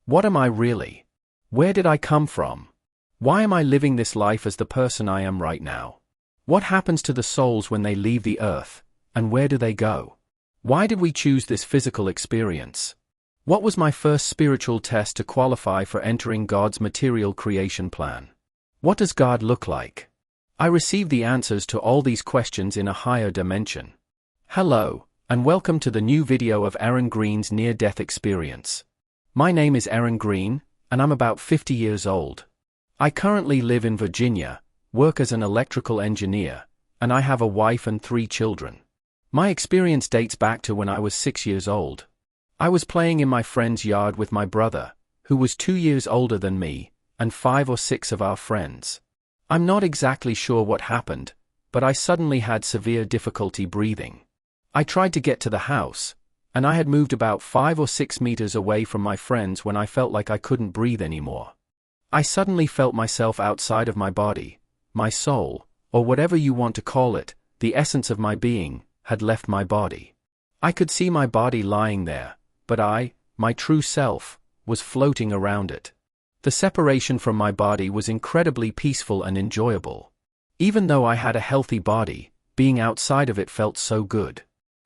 What am I really? Where did I come from? Why am I living this life as the person I am right now? What happens to the souls when they leave the earth, and where do they go? Why did we choose this physical experience? What was my first spiritual test to qualify for entering God's material creation plan? What does God look like? I received the answers to all these questions in a higher dimension. Hello, and welcome to the new video of Aaron Green's near-death experience. My name is Aaron Green, and I'm about 50 years old. I currently live in Virginia, work as an electrical engineer, and I have a wife and 3 children. My experience dates back to when I was 6 years old. I was playing in my friend's yard with my brother, who was 2 years older than me, and 5 or 6 of our friends. I'm not exactly sure what happened, but I suddenly had severe difficulty breathing. I tried to get to the house, and I had moved about 5 or 6 meters away from my friends when I felt like I couldn't breathe anymore. I suddenly felt myself outside of my body. My soul, or whatever you want to call it, the essence of my being, had left my body. I could see my body lying there, but my true self, was floating around it. The separation from my body was incredibly peaceful and enjoyable. Even though I had a healthy body, being outside of it felt so good.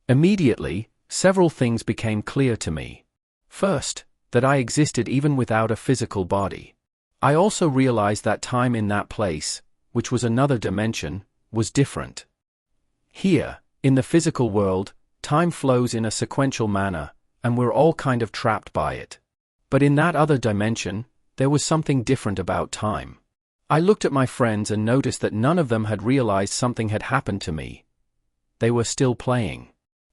Immediately, several things became clear to me. First, that I existed even without a physical body. I also realized that time in that place, which was another dimension, was different. Here, in the physical world, time flows in a sequential manner, and we're all kind of trapped by it. But in that other dimension, there was something different about time. I looked at my friends and noticed that none of them had realized something had happened to me. They were still playing.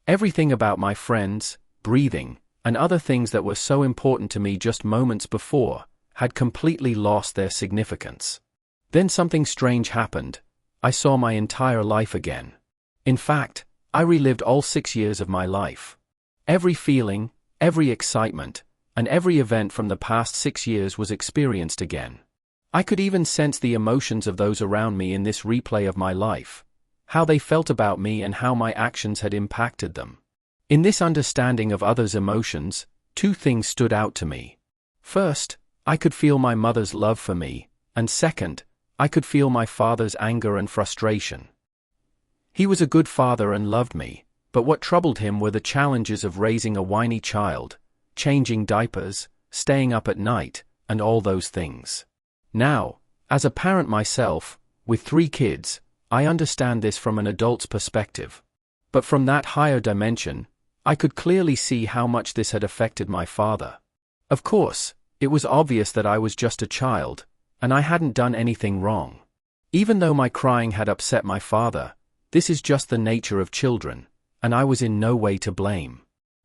Everything about my friends, breathing, and other things that were so important to me just moments before, had completely lost their significance. Then something strange happened. I saw my entire life again. In fact, I relived all 6 years of my life. Every feeling, every excitement, and every event from the past 6 years was experienced again. I could even sense the emotions of those around me in this replay of my life, how they felt about me and how my actions had impacted them. In this understanding of others' emotions, 2 things stood out to me. First, I could feel my mother's love for me, and second, I could feel my father's anger and frustration. He was a good father and loved me, but what troubled him were the challenges of raising a whiny child, changing diapers, staying up at night, and all those things. Now, as a parent myself, with 3 kids, I understand this from an adult's perspective. But from that higher dimension, I could clearly see how much this had affected my father. Of course, it was obvious that I was just a child, and I hadn't done anything wrong. Even though my crying had upset my father, this is just the nature of children, and I was in no way to blame.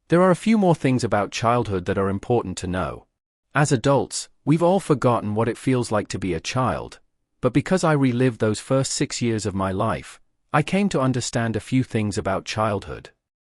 There are a few more things about childhood that are important to know. As adults, we've all forgotten what it feels like to be a child, but because I relived those first 6 years of my life, I came to understand a few things about childhood.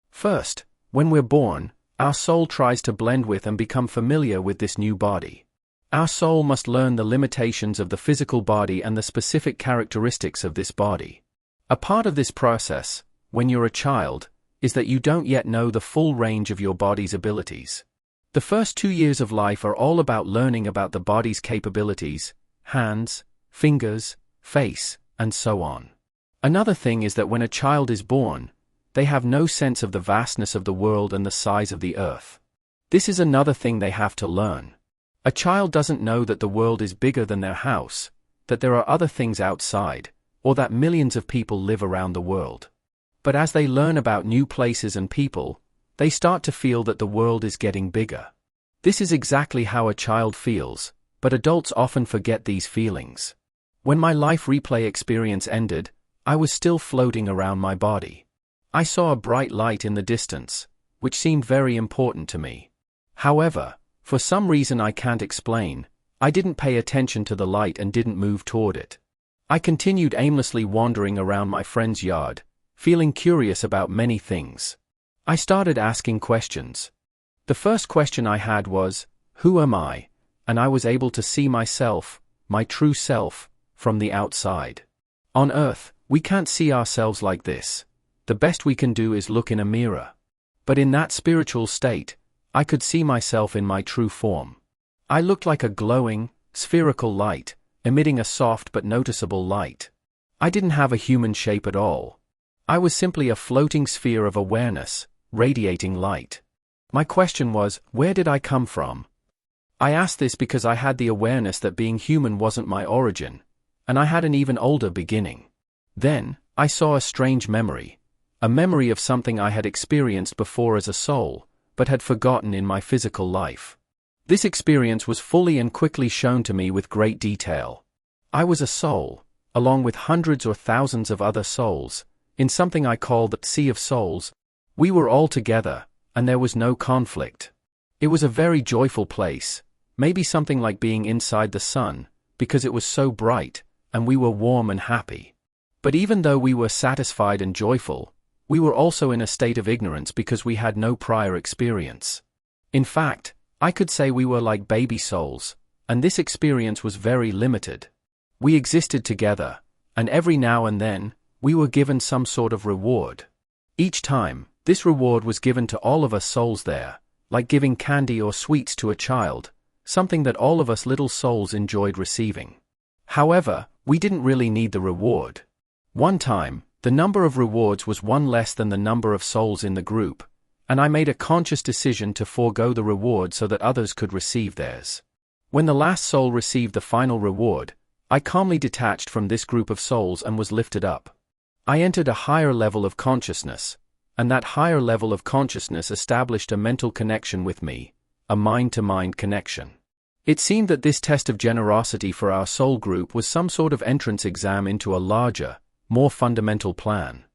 First, when we're born, our soul tries to blend with and become familiar with this new body. Our soul must learn the limitations of the physical body and the specific characteristics of this body. A part of this process, when you're a child, is that you don't yet know the full range of your body's abilities. The first 2 years of life are all about learning about the body's capabilities, hands, fingers, face, and so on. Another thing is that when a child is born, they have no sense of the vastness of the world and the size of the earth. This is another thing they have to learn. A child doesn't know that the world is bigger than their house, that there are other things outside, or that millions of people live around the world. But as they learn about new places and people, they start to feel that the world is getting bigger. This is exactly how a child feels, but adults often forget these feelings. When my life replay experience ended, I was still floating around my body. I saw a bright light in the distance, which seemed very important to me. However, for some reason I can't explain, I didn't pay attention to the light and didn't move toward it. I continued aimlessly wandering around my friend's yard, feeling curious about many things. I started asking questions. The first question I had was, who am I? And I was able to see myself, my true self, from the outside. On Earth, we can't see ourselves like this. The best we can do is look in a mirror. But in that spiritual state, I could see myself in my true form. I looked like a glowing, spherical light, emitting a soft but noticeable light. I didn't have a human shape at all. I was simply a floating sphere of awareness, radiating light. My question was, where did I come from? I asked this because I had the awareness that being human wasn't my origin, and I had an even older beginning. Then, I saw a strange memory. A memory of something I had experienced before as a soul, but had forgotten in my physical life. This experience was fully and quickly shown to me with great detail. I was a soul, along with hundreds or thousands of other souls, in something I call the Sea of Souls. We were all together, and there was no conflict. It was a very joyful place, maybe something like being inside the sun, because it was so bright, and we were warm and happy. But even though we were satisfied and joyful, we were also in a state of ignorance because we had no prior experience. In fact, I could say we were like baby souls, and this experience was very limited. We existed together, and every now and then, we were given some sort of reward. Each time, this reward was given to all of us souls there, like giving candy or sweets to a child, something that all of us little souls enjoyed receiving. However, we didn't really need the reward. One time, the number of rewards was one less than the number of souls in the group, and I made a conscious decision to forego the reward so that others could receive theirs. When the last soul received the final reward, I calmly detached from this group of souls and was lifted up. I entered a higher level of consciousness, and that higher level of consciousness established a mental connection with me, a mind-to-mind connection. It seemed that this test of generosity for our soul group was some sort of entrance exam into a larger, more fundamental plan.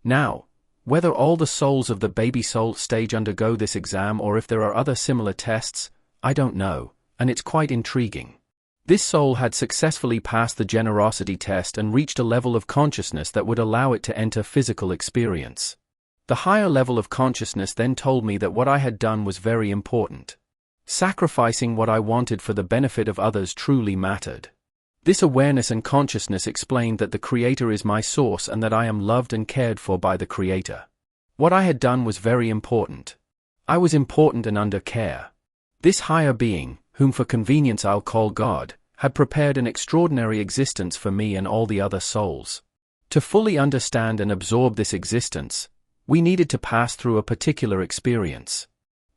Now, whether all the souls of the baby soul stage undergo this exam or if there are other similar tests, I don't know, and it's quite intriguing. This soul had successfully passed the generosity test and reached a level of consciousness that would allow it to enter physical experience. The higher level of consciousness then told me that what I had done was very important. Sacrificing what I wanted for the benefit of others truly mattered. This awareness and consciousness explained that the Creator is my source and that I am loved and cared for by the Creator. What I had done was very important. I was important and under care. This higher being, whom for convenience I'll call God, had prepared an extraordinary existence for me and all the other souls. To fully understand and absorb this existence, we needed to pass through a particular experience.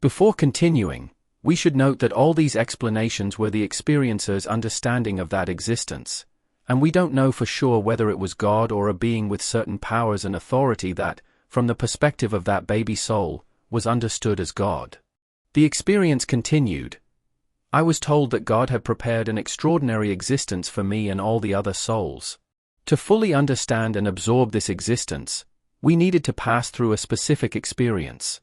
Before continuing, we should note that all these explanations were the experiencer's understanding of that existence, and we don't know for sure whether it was God or a being with certain powers and authority that, from the perspective of that baby soul, was understood as God. The experience continued. I was told that God had prepared an extraordinary existence for me and all the other souls. To fully understand and absorb this existence, we needed to pass through a specific experience.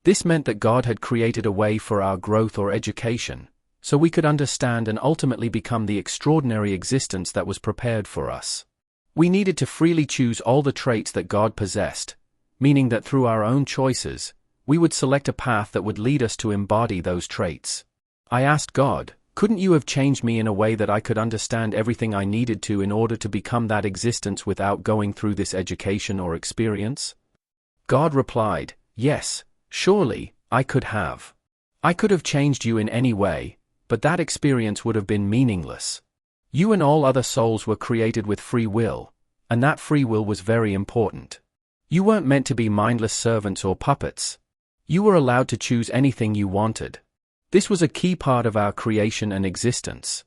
This meant that God had created a way for our growth or education, so we could understand and ultimately become the extraordinary existence that was prepared for us. We needed to freely choose all the traits that God possessed, meaning that through our own choices, we would select a path that would lead us to embody those traits. I asked God, couldn't you have changed me in a way that I could understand everything I needed to in order to become that existence without going through this education or experience? God replied, yes, surely, I could have. I could have changed you in any way, but that experience would have been meaningless. You and all other souls were created with free will, and that free will was very important. You weren't meant to be mindless servants or puppets. You were allowed to choose anything you wanted. This was a key part of our creation and existence.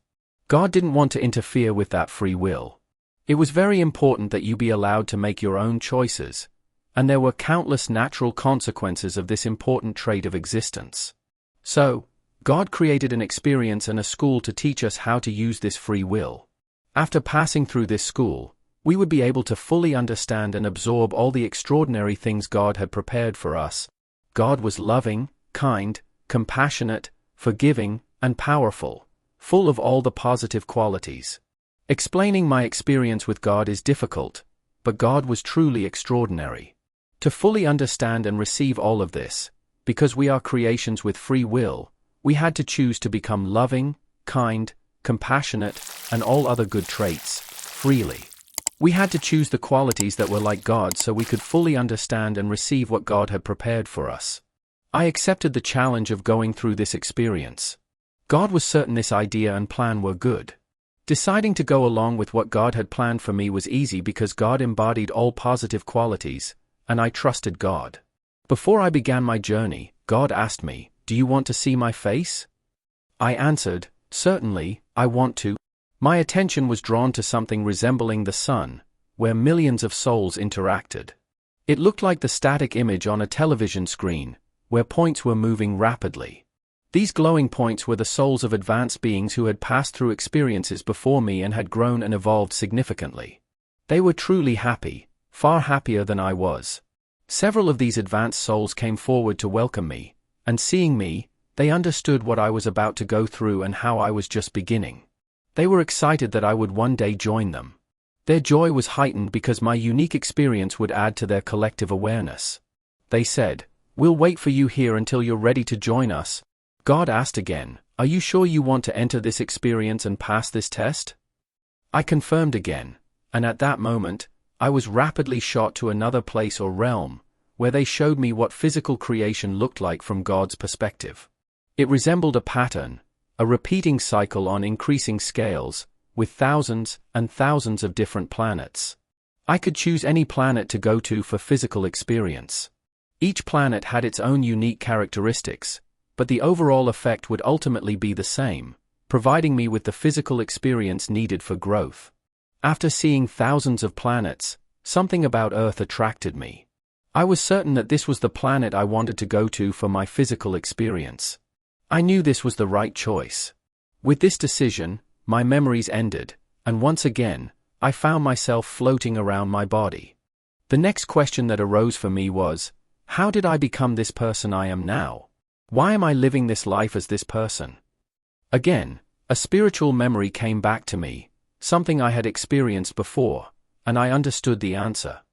God didn't want to interfere with that free will. It was very important that you be allowed to make your own choices, and there were countless natural consequences of this important trait of existence. So, God created an experience and a school to teach us how to use this free will. After passing through this school, we would be able to fully understand and absorb all the extraordinary things God had prepared for us. God was loving, kind, compassionate, forgiving, and powerful, full of all the positive qualities. Explaining my experience with God is difficult, but God was truly extraordinary. To fully understand and receive all of this, because we are creations with free will, we had to choose to become loving, kind, compassionate, and all other good traits, freely. We had to choose the qualities that were like God so we could fully understand and receive what God had prepared for us. I accepted the challenge of going through this experience. God was certain this idea and plan were good. Deciding to go along with what God had planned for me was easy because God embodied all positive qualities, and I trusted God. Before I began my journey, God asked me, "Do you want to see my face?" I answered, "Certainly, I want to." My attention was drawn to something resembling the sun, where millions of souls interacted. It looked like the static image on a television screen, where points were moving rapidly. These glowing points were the souls of advanced beings who had passed through experiences before me and had grown and evolved significantly. They were truly happy, far happier than I was. Several of these advanced souls came forward to welcome me, and seeing me, they understood what I was about to go through and how I was just beginning. They were excited that I would one day join them. Their joy was heightened because my unique experience would add to their collective awareness. They said, "We'll wait for you here until you're ready to join us." God asked again, "Are you sure you want to enter this experience and pass this test?" I confirmed again, and at that moment, I was rapidly shot to another place or realm, where they showed me what physical creation looked like from God's perspective. It resembled a pattern, a repeating cycle on increasing scales, with thousands and thousands of different planets. I could choose any planet to go to for physical experience. Each planet had its own unique characteristics, but the overall effect would ultimately be the same, providing me with the physical experience needed for growth. After seeing thousands of planets, something about Earth attracted me. I was certain that this was the planet I wanted to go to for my physical experience. I knew this was the right choice. With this decision, my memories ended, and once again, I found myself floating around my body. The next question that arose for me was, how did I become this person I am now? Why am I living this life as this person? Again, a spiritual memory came back to me, something I had experienced before, and I understood the answer.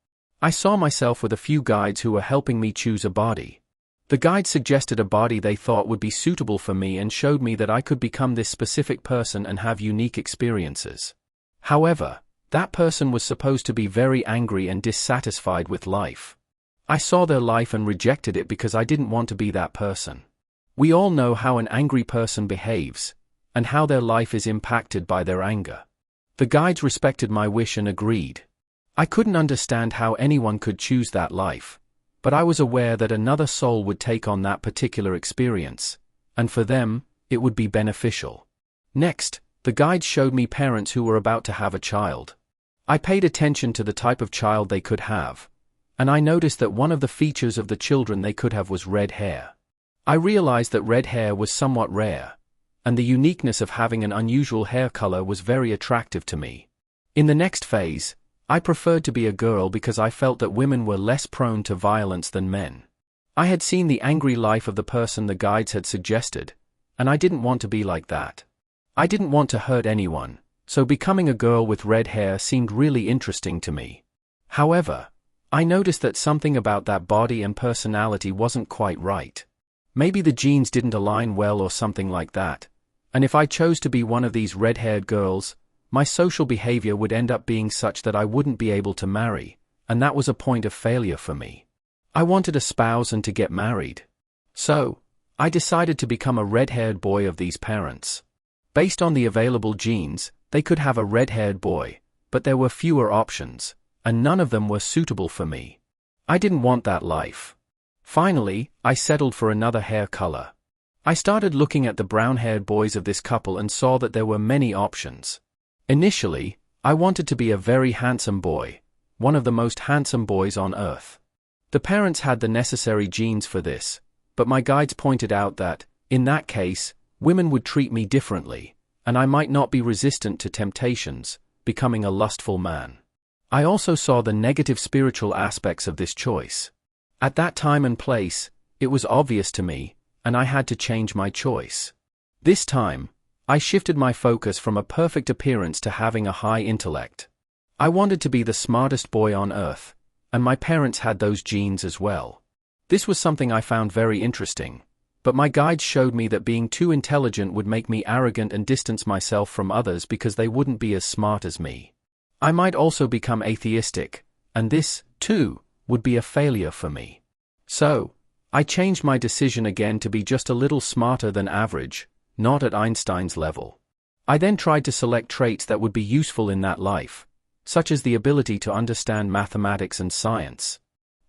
I saw myself with a few guides who were helping me choose a body. The guides suggested a body they thought would be suitable for me and showed me that I could become this specific person and have unique experiences. However, that person was supposed to be very angry and dissatisfied with life. I saw their life and rejected it because I didn't want to be that person. We all know how an angry person behaves, and how their life is impacted by their anger. The guides respected my wish and agreed. I couldn't understand how anyone could choose that life, but I was aware that another soul would take on that particular experience, and for them, it would be beneficial. Next, the guides showed me parents who were about to have a child. I paid attention to the type of child they could have, and I noticed that one of the features of the children they could have was red hair. I realized that red hair was somewhat rare, and the uniqueness of having an unusual hair color was very attractive to me. In the next phase, I preferred to be a girl because I felt that women were less prone to violence than men. I had seen the angry life of the person the guides had suggested, and I didn't want to be like that. I didn't want to hurt anyone, so becoming a girl with red hair seemed really interesting to me. However, I noticed that something about that body and personality wasn't quite right. Maybe the genes didn't align well or something like that, and if I chose to be one of these red-haired girls, my social behavior would end up being such that I wouldn't be able to marry, and that was a point of failure for me. I wanted a spouse and to get married. So, I decided to become a red-haired boy of these parents. Based on the available genes, they could have a red-haired boy, but there were fewer options, and none of them were suitable for me. I didn't want that life. Finally, I settled for another hair color. I started looking at the brown-haired boys of this couple and saw that there were many options. Initially, I wanted to be a very handsome boy, one of the most handsome boys on Earth. The parents had the necessary genes for this, but my guides pointed out that, in that case, women would treat me differently, and I might not be resistant to temptations, becoming a lustful man. I also saw the negative spiritual aspects of this choice. At that time and place, it was obvious to me, and I had to change my choice. This time, I shifted my focus from a perfect appearance to having a high intellect. I wanted to be the smartest boy on Earth, and my parents had those genes as well. This was something I found very interesting, but my guides showed me that being too intelligent would make me arrogant and distance myself from others because they wouldn't be as smart as me. I might also become atheistic, and this, too, would be a failure for me. So, I changed my decision again to be just a little smarter than average, not at Einstein's level. I then tried to select traits that would be useful in that life, such as the ability to understand mathematics and science.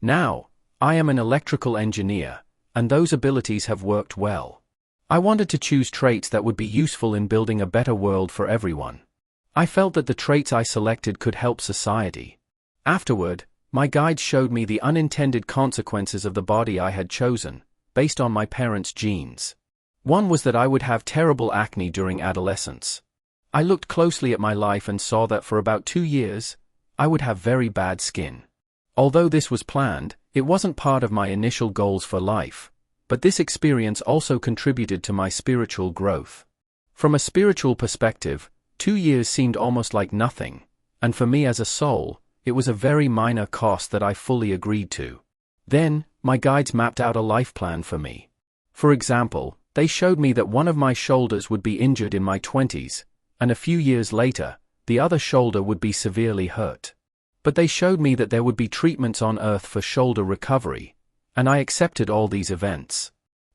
Now, I am an electrical engineer, and those abilities have worked well. I wanted to choose traits that would be useful in building a better world for everyone. I felt that the traits I selected could help society. Afterward, my guides showed me the unintended consequences of the body I had chosen, based on my parents' genes. One was that I would have terrible acne during adolescence. I looked closely at my life and saw that for about 2 years, I would have very bad skin. Although this was planned, it wasn't part of my initial goals for life, but this experience also contributed to my spiritual growth. From a spiritual perspective, 2 years seemed almost like nothing, and for me as a soul, it was a very minor cost that I fully agreed to. Then, my guides mapped out a life plan for me. For example, they showed me that one of my shoulders would be injured in my 20s, and a few years later, the other shoulder would be severely hurt. But they showed me that there would be treatments on Earth for shoulder recovery, and I accepted all these events.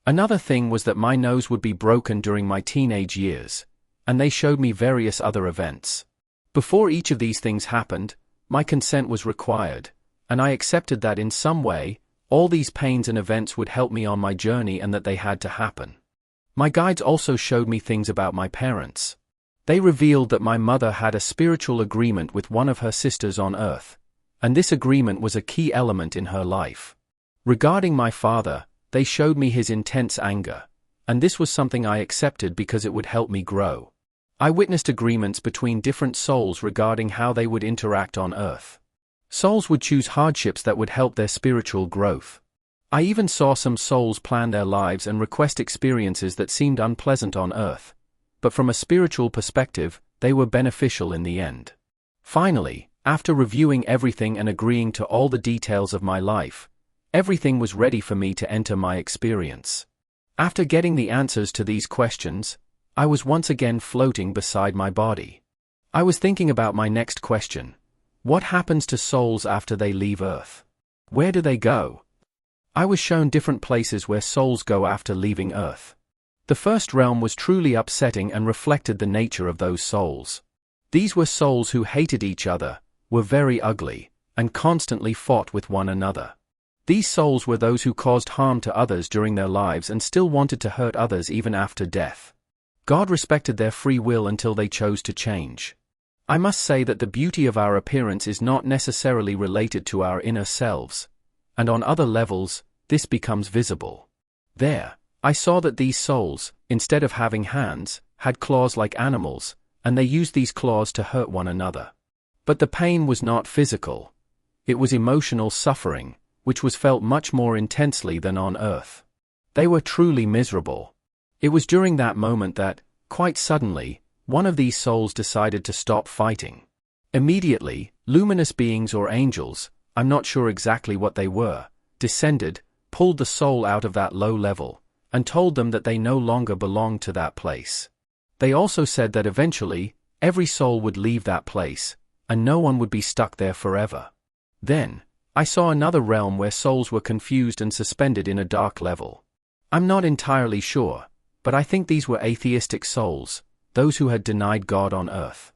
Another thing was that my nose would be broken during my teenage years, and they showed me various other events. Before each of these things happened, my consent was required, and I accepted that in some way, all these pains and events would help me on my journey and that they had to happen. My guides also showed me things about my parents. They revealed that my mother had a spiritual agreement with one of her sisters on Earth, and this agreement was a key element in her life. Regarding my father, they showed me his intense anger, and this was something I accepted because it would help me grow. I witnessed agreements between different souls regarding how they would interact on Earth. Souls would choose hardships that would help their spiritual growth. I even saw some souls plan their lives and request experiences that seemed unpleasant on Earth, but from a spiritual perspective, they were beneficial in the end. Finally, after reviewing everything and agreeing to all the details of my life, everything was ready for me to enter my experience. After getting the answers to these questions, I was once again floating beside my body. I was thinking about my next question. What happens to souls after they leave Earth? Where do they go? I was shown different places where souls go after leaving Earth. The first realm was truly upsetting and reflected the nature of those souls. These were souls who hated each other, were very ugly, and constantly fought with one another. These souls were those who caused harm to others during their lives and still wanted to hurt others even after death. God respected their free will until they chose to change. I must say that the beauty of our appearance is not necessarily related to our inner selves, and on other levels, this becomes visible. There, I saw that these souls, instead of having hands, had claws like animals, and they used these claws to hurt one another. But the pain was not physical. It was emotional suffering, which was felt much more intensely than on Earth. They were truly miserable. It was during that moment that, quite suddenly, one of these souls decided to stop fighting. Immediately, luminous beings or angels, I'm not sure exactly what they were, descended, pulled the soul out of that low level, and told them that they no longer belonged to that place. They also said that eventually, every soul would leave that place, and no one would be stuck there forever. Then, I saw another realm where souls were confused and suspended in a dark level. I'm not entirely sure, but I think these were atheistic souls, those who had denied God on Earth.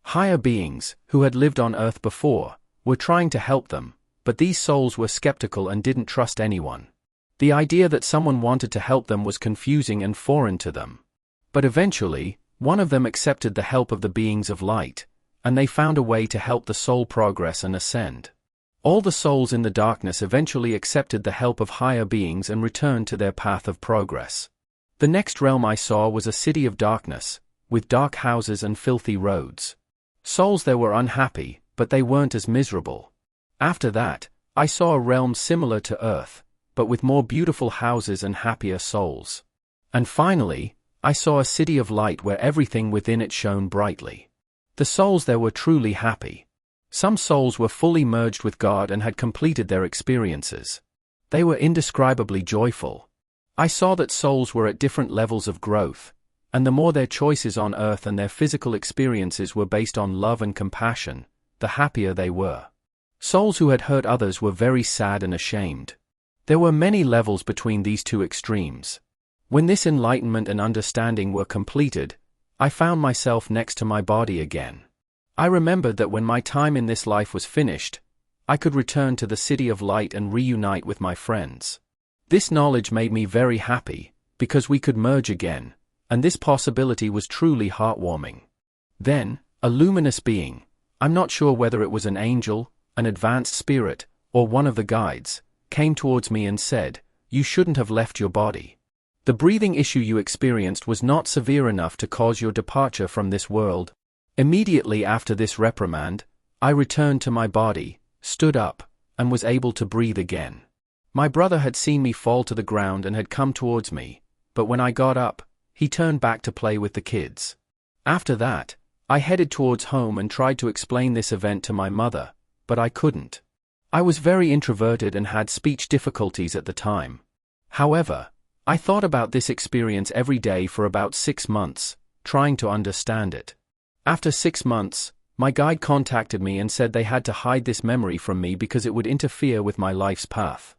Higher beings, who had lived on Earth before, were trying to help them, but these souls were skeptical and didn't trust anyone. The idea that someone wanted to help them was confusing and foreign to them. But eventually, one of them accepted the help of the beings of light, and they found a way to help the soul progress and ascend. All the souls in the darkness eventually accepted the help of higher beings and returned to their path of progress. The next realm I saw was a city of darkness, with dark houses and filthy roads. Souls there were unhappy, but they weren't as miserable. After that, I saw a realm similar to Earth, but with more beautiful houses and happier souls. And finally, I saw a city of light where everything within it shone brightly. The souls there were truly happy. Some souls were fully merged with God and had completed their experiences. They were indescribably joyful. I saw that souls were at different levels of growth, and the more their choices on Earth and their physical experiences were based on love and compassion, the happier they were. Souls who had hurt others were very sad and ashamed. There were many levels between these two extremes. When this enlightenment and understanding were completed, I found myself next to my body again. I remembered that when my time in this life was finished, I could return to the city of light and reunite with my friends. This knowledge made me very happy, because we could merge again, and this possibility was truly heartwarming. Then, a luminous being, I'm not sure whether it was an angel, an advanced spirit, or one of the guides, came towards me and said, "You shouldn't have left your body. The breathing issue you experienced was not severe enough to cause your departure from this world." Immediately after this reprimand, I returned to my body, stood up, and was able to breathe again. My brother had seen me fall to the ground and had come towards me, but when I got up, he turned back to play with the kids. After that, I headed towards home and tried to explain this event to my mother, but I couldn't. I was very introverted and had speech difficulties at the time. However, I thought about this experience every day for about 6 months, trying to understand it. After 6 months, my guide contacted me and said they had to hide this memory from me because it would interfere with my life's path.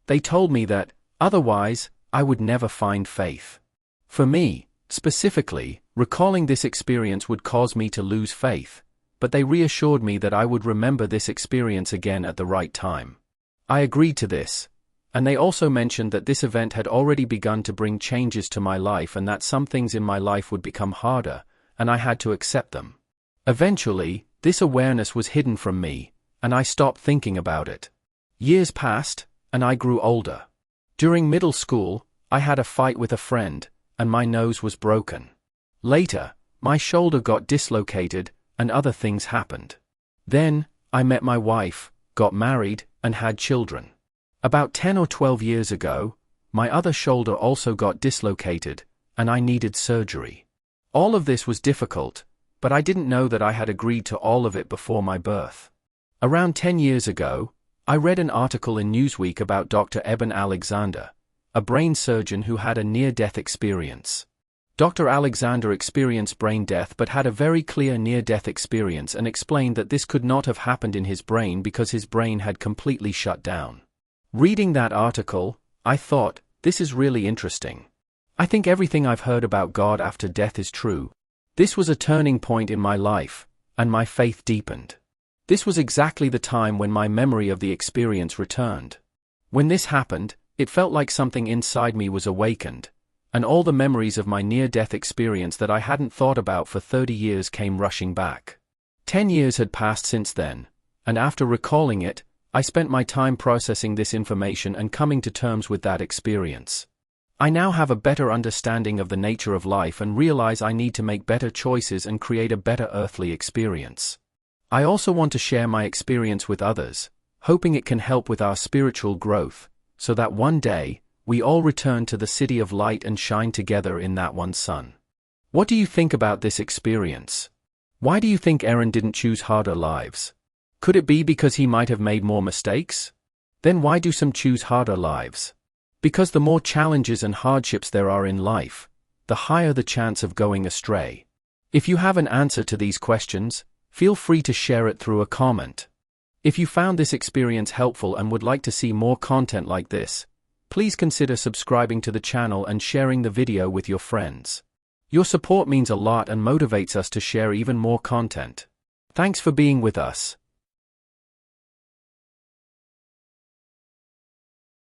They told me that, otherwise, I would never find faith. For me, specifically, recalling this experience would cause me to lose faith, but they reassured me that I would remember this experience again at the right time. I agreed to this, and they also mentioned that this event had already begun to bring changes to my life and that some things in my life would become harder, and I had to accept them. Eventually, this awareness was hidden from me, and I stopped thinking about it. Years passed, and I grew older. During middle school, I had a fight with a friend, and my nose was broken. Later, my shoulder got dislocated, and other things happened. Then, I met my wife, got married, and had children. About 10 or 12 years ago, my other shoulder also got dislocated, and I needed surgery. All of this was difficult, but I didn't know that I had agreed to all of it before my birth. Around 10 years ago, I read an article in Newsweek about Dr. Eben Alexander, a brain surgeon who had a near-death experience. Dr. Alexander experienced brain death but had a very clear near-death experience and explained that this could not have happened in his brain because his brain had completely shut down. Reading that article, I thought, this is really interesting. I think everything I've heard about God after death is true. This was a turning point in my life, and my faith deepened. This was exactly the time when my memory of the experience returned. When this happened, it felt like something inside me was awakened, and all the memories of my near-death experience that I hadn't thought about for 30 years came rushing back. 10 years had passed since then, and after recalling it, I spent my time processing this information and coming to terms with that experience. I now have a better understanding of the nature of life and realize I need to make better choices and create a better earthly experience. I also want to share my experience with others, hoping it can help with our spiritual growth, so that one day, we all return to the city of light and shine together in that one sun. What do you think about this experience? Why do you think Aaron didn't choose harder lives? Could it be because he might have made more mistakes? Then why do some choose harder lives? Because the more challenges and hardships there are in life, the higher the chance of going astray. If you have an answer to these questions, feel free to share it through a comment. If you found this experience helpful and would like to see more content like this, please consider subscribing to the channel and sharing the video with your friends. Your support means a lot and motivates us to share even more content. Thanks for being with us.